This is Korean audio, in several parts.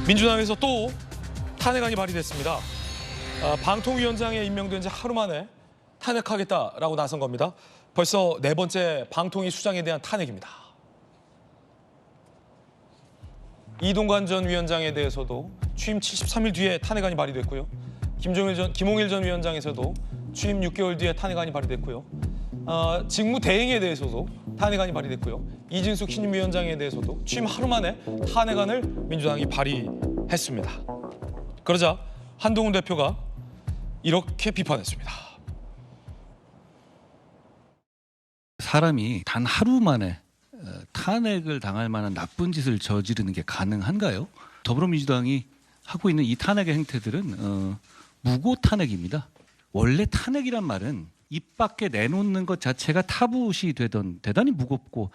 민주당에서 또 탄핵안이 발의됐습니다. 방통위원장에 임명된 지 하루 만에 탄핵하겠다라고 나선 겁니다. 벌써 네 번째 방통위 수장에 대한 탄핵입니다. 이동관 전 위원장에 대해서도 취임 73일 뒤에 탄핵안이 발의됐고요. 김홍일 전 위원장에서도 취임 6개월 뒤에 탄핵안이 발의됐고요. 직무대행에 대해서도 탄핵안이 발의됐고요. 이진숙 신임위원장에 대해서도 취임 하루 만에 탄핵안을 민주당이 발의했습니다. 그러자 한동훈 대표가 이렇게 비판했습니다. 사람이 단 하루 만에 탄핵을 당할 만한 나쁜 짓을 저지르는 게 가능한가요? 더불어민주당이 하고 있는 이 탄핵의 행태들은 무고 탄핵입니다. 원래 탄핵이란 말은 입 밖에 내놓는 것 자체가 타부시 되던 대단히 무겁고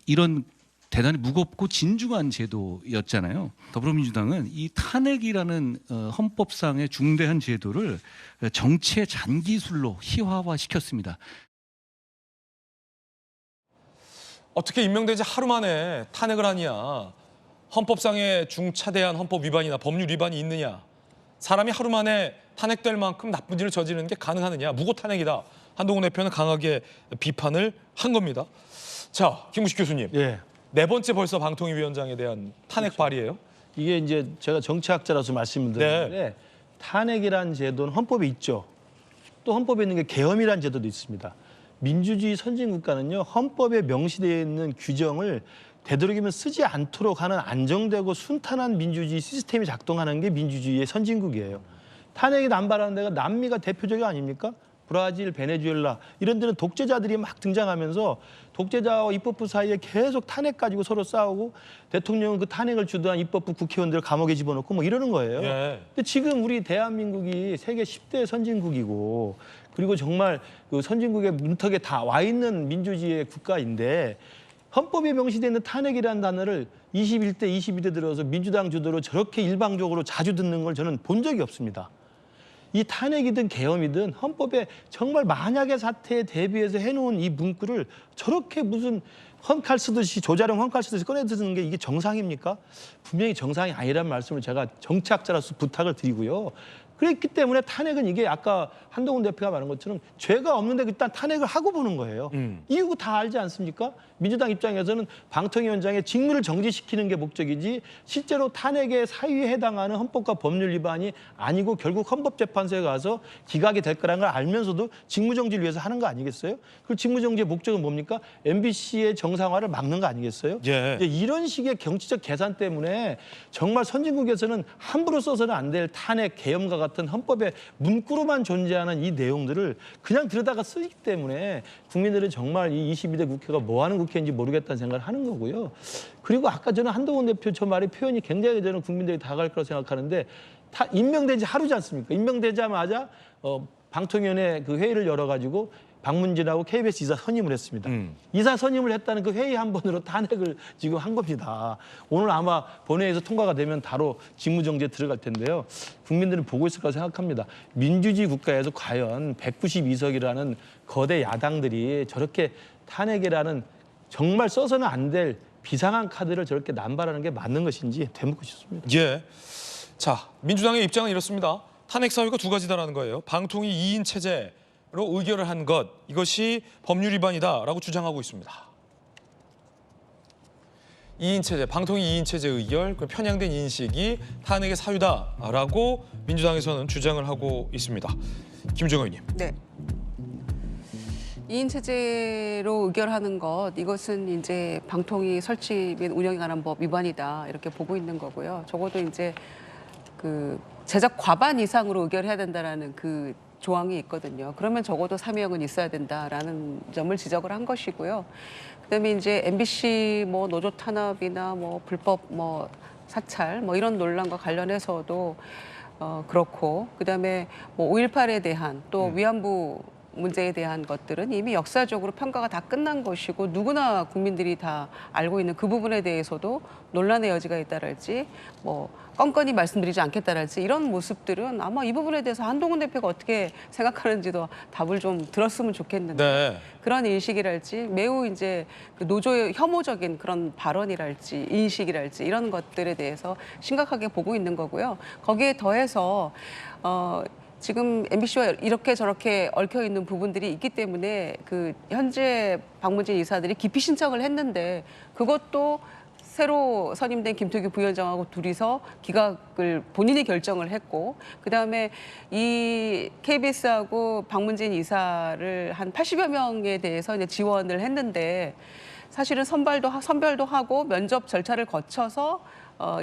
이런 대단히 무겁고 진중한 제도였잖아요. 더불어민주당은 이 탄핵이라는 헌법상의 중대한 제도를 정치의 잔기술로 희화화시켰습니다. 어떻게 임명된 지 하루 만에 탄핵을 하냐? 헌법상의 중차대한 헌법 위반이나 법률 위반이 있느냐? 사람이 하루 만에 탄핵될 만큼 나쁜 일을 저지르는 게 가능하느냐? 무고 탄핵이다. 한동훈 대표는 강하게 비판을 한 겁니다. 자, 김우식 교수님. 예. 네 번째 벌써 방통위원장에 대한 탄핵 발의예요? 이게 이제 제가 정치학자라서 말씀을 드리는데 탄핵이란 제도는 헌법에 있죠. 또 헌법에 있는 게 계엄이란 제도도 있습니다. 민주주의 선진국가는요. 헌법에 명시되어 있는 규정을 되도록이면 쓰지 않도록 하는 안정되고 순탄한 민주주의 시스템이 작동하는 게 민주주의의 선진국이에요. 탄핵이 남발하는 데가 남미가 대표적이 아닙니까? 브라질, 베네수엘라 이런 데는 독재자들이 막 등장하면서 독재자와 입법부 사이에 계속 탄핵 가지고 서로 싸우고 대통령은 그 탄핵을 주도한 입법부 국회의원들을 감옥에 집어넣고 뭐 이러는 거예요. 예. 근데 지금 우리 대한민국이 세계 10대 선진국이고 그리고 정말 그 선진국의 문턱에 다 와 있는 민주주의의 국가인데 헌법에 명시되어 있는 탄핵이라는 단어를 21대, 22대 들어서 민주당 주도로 저렇게 일방적으로 자주 듣는 걸 저는 본 적이 없습니다. 이 탄핵이든 계엄이든 헌법에 정말 만약의 사태에 대비해서 해놓은 이 문구를 저렇게 무슨 헝칼 쓰듯이 조자룡 헝칼 쓰듯이 꺼내드는 게 이게 정상입니까? 분명히 정상이 아니란 말씀을 제가 정치학자로서 부탁을 드리고요. 그랬기 때문에 탄핵은 이게 아까 한동훈 대표가 말한 것처럼 죄가 없는데 일단 탄핵을 하고 보는 거예요. 이유가 다 알지 않습니까? 민주당 입장에서는 방통위원장의 직무를 정지시키는 게 목적이지 실제로 탄핵의 사유에 해당하는 헌법과 법률 위반이 아니고 결국 헌법재판소에 가서 기각이 될 거라는 걸 알면서도 직무정지를 위해서 하는 거 아니겠어요? 그 직무정지의 목적은 뭡니까? MBC의 정상화를 막는 거 아니겠어요? 예. 이런 식의 정치적 계산 때문에 정말 선진국에서는 함부로 써서는 안 될 탄핵, 계엄과 같은 헌법의 문구로만 존재하는 이 내용들을 그냥 들여다가 쓰기 때문에 국민들은 정말 이 22대 국회가 뭐 하는 국회인지 모르겠다는 생각을 하는 거고요. 그리고 아까 저는 한동훈 대표 저 말의 표현이 굉장히 저는 국민들이 다가갈 거라고 생각하는데 임명된 지 하루지 않습니까? 임명되자마자 방통위원회 그 회의를 열어가지고 박문진하고 KBS 이사 선임을 했습니다. 이사 선임을 했다는 그 회의 한 번으로 탄핵을 지금 한 겁니다. 오늘 아마 본회의에서 통과가 되면 바로 직무정지에 들어갈 텐데요. 국민들은 보고 있을 거라 생각합니다. 민주주의 국가에서 과연 192석이라는 거대 야당들이 저렇게 탄핵이라는 정말 써서는 안 될 비상한 카드를 저렇게 남발하는 게 맞는 것인지 되묻고 싶습니다. 예. 자, 민주당의 입장은 이렇습니다. 탄핵 사유가 두 가지다라는 거예요. 방통위 2인 체제로 의결을 한 것, 이것이 법률 위반이다라고 주장하고 있습니다. 2인 체제, 방통위 2인 체제 의결, 그 편향된 인식이 탄핵의 사유다라고 민주당에서는 주장을 하고 있습니다. 김정은 의원님. 네. 2인 체제로 의결하는 것, 이것은 이제 방통위 설치 및 운영에 관한 법 위반이다 이렇게 보고 있는 거고요. 적어도 이제 그 제작 과반 이상으로 의결해야 된다라는 그 조항이 있거든요. 그러면 적어도 3명은 있어야 된다라는 점을 지적을 한 것이고요. 그다음에 이제 MBC 뭐 노조 탄압이나 뭐 불법 뭐 사찰 뭐 이런 논란과 관련해서도 그렇고 그다음에 뭐 5.18에 대한 또 위안부 문제에 대한 것들은 이미 역사적으로 평가가 다 끝난 것이고 누구나 국민들이 다 알고 있는 그 부분에 대해서도 논란의 여지가 있다랄지 뭐 껌껌이 말씀드리지 않겠다랄지 이런 모습들은 아마 이 부분에 대해서 한동훈 대표가 어떻게 생각하는지도 답을 좀 들었으면 좋겠는데 네. 그런 인식이랄지 매우 이제 그 노조의 혐오적인 그런 발언이랄지 인식이랄지 이런 것들에 대해서 심각하게 보고 있는 거고요. 거기에 더해서 지금 MBC와 이렇게 저렇게 얽혀 있는 부분들이 있기 때문에 그 현재 박문진 이사들이 기피 신청을 했는데 그것도 새로 선임된 김태규 부위원장하고 둘이서 기각을 본인이 결정을 했고 그다음에 이 KBS하고 박문진 이사를 한 80여 명에 대해서 이제 지원을 했는데 사실은 선별도 하고 면접 절차를 거쳐서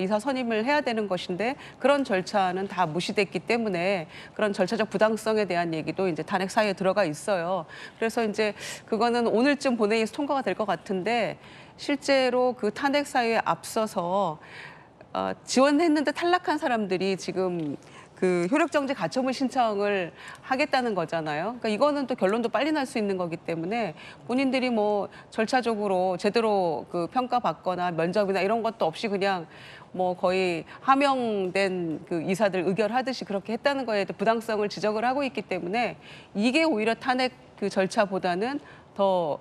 이사 선임을 해야 되는 것인데 그런 절차는 다 무시됐기 때문에 그런 절차적 부당성에 대한 얘기도 이제 탄핵 사유에 들어가 있어요. 그래서 이제 그거는 오늘쯤 본회의에서 통과가 될 것 같은데 실제로 그 탄핵 사유에 앞서서 지원했는데 탈락한 사람들이 지금 그 효력정지 가처분 신청을 하겠다는 거잖아요. 그러니까 이거는 또 결론도 빨리 날 수 있는 거기 때문에 본인들이 뭐 절차적으로 제대로 그 평가받거나 면접이나 이런 것도 없이 그냥 뭐 거의 하명된 그 이사들 의결하듯이 그렇게 했다는 거에 부당성을 지적을 하고 있기 때문에 이게 오히려 탄핵 그 절차보다는 더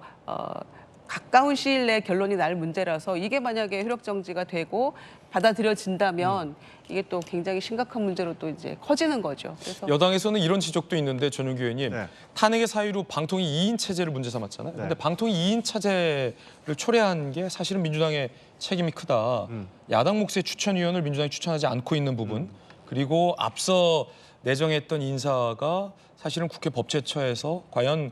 가까운 시일 내에 결론이 날 문제라서 이게 만약에 효력정지가 되고 받아들여진다면 이게 또 굉장히 심각한 문제로 또 이제 커지는 거죠. 그래서 여당에서는 이런 지적도 있는데 전용기 의원님 네. 탄핵의 사유로 방통위 2인 체제를 문제 삼았잖아요. 네. 근데 방통위 2인 체제를 초래한 게 사실은 민주당의 책임이 크다. 야당 몫의 추천위원을 민주당이 추천하지 않고 있는 부분 그리고 앞서 내정했던 인사가 사실은 국회 법제처에서 과연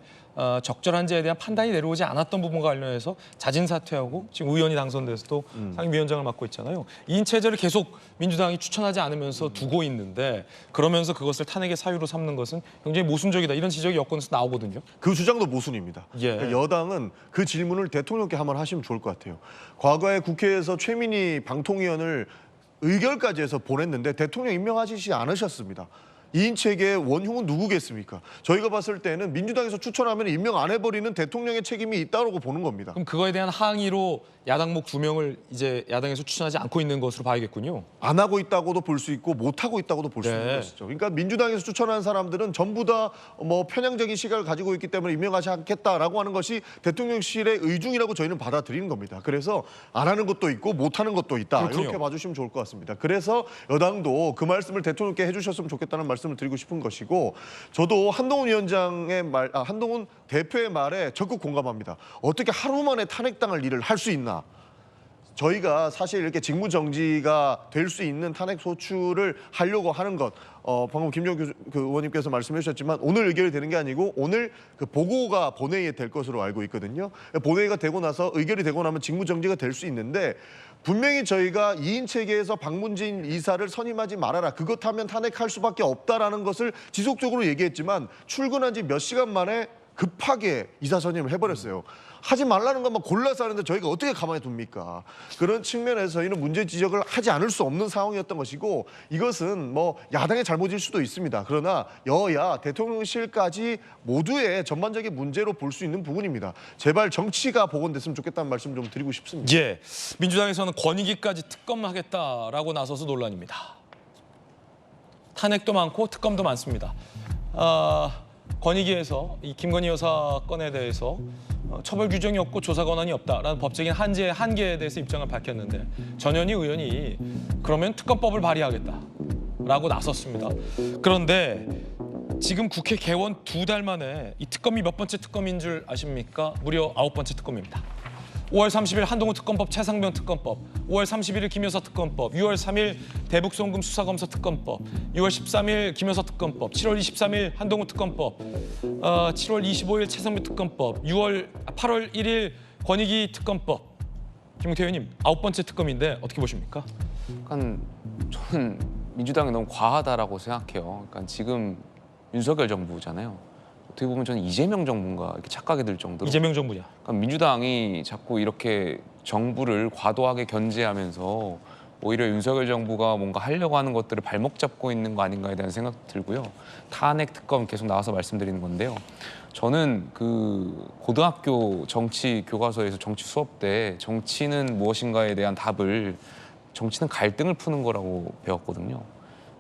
적절한지에 대한 판단이 내려오지 않았던 부분과 관련해서 자진 사퇴하고 지금 의원이 당선돼서도 상임위원장을 맡고 있잖아요. 2인 체제를 계속 민주당이 추천하지 않으면서 두고 있는데 그러면서 그것을 탄핵의 사유로 삼는 것은 굉장히 모순적이다. 이런 지적이 여권에서 나오거든요. 그 주장도 모순입니다. 예. 그러니까 여당은 그 질문을 대통령께 한번 하시면 좋을 것 같아요. 과거에 국회에서 최민희 방통위원을 의결까지 해서 보냈는데 대통령 임명하시지 않으셨습니다. 2인 체계의 원흉은 누구겠습니까? 저희가 봤을 때는 민주당에서 추천하면 임명 안 해버리는 대통령의 책임이 있다고 보는 겁니다. 그럼 그거에 대한 항의로 야당목 2명을 이제 야당에서 추천하지 않고 있는 것으로 봐야겠군요. 안 하고 있다고도 볼 수 있고 못 하고 있다고도 볼 수 네. 있는 것이죠. 그러니까 민주당에서 추천한 사람들은 전부 다 뭐 편향적인 시각을 가지고 있기 때문에 임명하지 않겠다라고 하는 것이 대통령실의 의중이라고 저희는 받아들이는 겁니다. 그래서 안 하는 것도 있고 못 하는 것도 있다. 그렇군요. 이렇게 봐주시면 좋을 것 같습니다. 그래서 여당도 그 말씀을 대통령께 해주셨으면 좋겠다는 말씀을 드리고 싶은 것이고 저도 한동훈 위원장의 한동훈 대표의 말에 적극 공감합니다. 어떻게 하루 만에 탄핵당할 일을 할 수 있나? 저희가 사실 이렇게 직무정지가 될 수 있는 탄핵 소추를 하려고 하는 것, 방금 김종규 의원님께서 말씀해 주셨지만 오늘 의결이 되는 게 아니고 오늘 그 보고가 본회의에 될 것으로 알고 있거든요. 본회의가 되고 나서 의결이 되고 나면 직무정지가 될 수 있는데 분명히 저희가 2인 체계에서 박문진 이사를 선임하지 말아라. 그것 하면 탄핵할 수밖에 없다라는 것을 지속적으로 얘기했지만 출근한 지 몇 시간 만에 급하게 이사 선임을 해버렸어요. 하지 말라는 것만 골라서 하는데 저희가 어떻게 가만히 둡니까? 그런 측면에서 저희는 문제 지적을 하지 않을 수 없는 상황이었던 것이고 이것은 뭐 야당의 잘못일 수도 있습니다. 그러나 여야 대통령실까지 모두의 전반적인 문제로 볼 수 있는 부분입니다. 제발 정치가 복원됐으면 좋겠다는 말씀 좀 드리고 싶습니다. 예, 민주당에서는 권익위까지 특검하겠다라고 나서서 논란입니다. 탄핵도 많고 특검도 많습니다. 권익위에서 이 김건희 여사 건에 대해서 처벌 규정이 없고 조사 권한이 없다라는 법적인 한계에 대해서 입장을 밝혔는데 전현희 의원이 그러면 특검법을 발의하겠다라고 나섰습니다. 그런데 지금 국회 개원 2달 만에 이 특검이 몇 번째 특검인 줄 아십니까? 무려 9번째 특검입니다. 5월 30일 한동훈 특검법 최상병 특검법, 5월 31일 김여사 특검법, 6월 3일 대북송금 수사검사 특검법, 6월 13일 김여사 특검법, 7월 23일 한동훈 특검법, 7월 25일 최상병 특검법, 8월 1일 권익위 특검법. 김용태 의원님, 9번째 특검인데 어떻게 보십니까? 약간 저는 민주당이 너무 과하다라고 생각해요. 그러니까 지금 윤석열 정부잖아요. 어떻게 보면 저는 이재명 정부인가 이렇게 착각이 들 정도로 이재명 정부냐? 그러니까 민주당이 자꾸 이렇게 정부를 과도하게 견제하면서 오히려 윤석열 정부가 뭔가 하려고 하는 것들을 발목 잡고 있는 거 아닌가에 대한 생각도 들고요. 탄핵 특검 계속 나와서 말씀드리는 건데요. 저는 그 고등학교 정치 교과서에서 정치 수업 때 정치는 무엇인가에 대한 답을 정치는 갈등을 푸는 거라고 배웠거든요.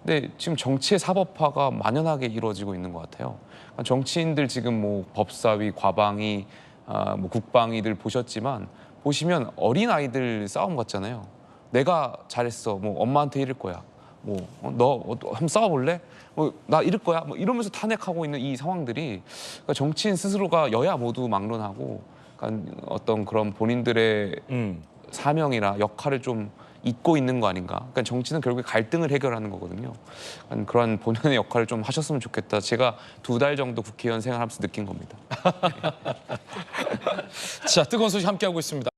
근데 지금 정치의 사법화가 만연하게 이루어지고 있는 것 같아요. 그러니까 정치인들 지금 뭐 법사위, 과방위, 뭐 국방위들 보셨지만 보시면 어린 아이들 싸움 같잖아요. 내가 잘했어. 뭐 엄마한테 이럴 거야. 뭐 너 한번 싸워볼래? 뭐 나 이럴 거야. 뭐 이러면서 탄핵하고 있는 이 상황들이 그러니까 정치인 스스로가 여야 모두 막론하고 그러니까 어떤 그런 본인들의 사명이나 역할을 좀 잊고 있는 거 아닌가. 그러니까 정치는 결국에 갈등을 해결하는 거거든요. 그러니까 그런 본연의 역할을 좀 하셨으면 좋겠다. 제가 2달 정도 국회의원 생활하면서 느낀 겁니다. 자, 뜨거운 소식 함께하고 있습니다.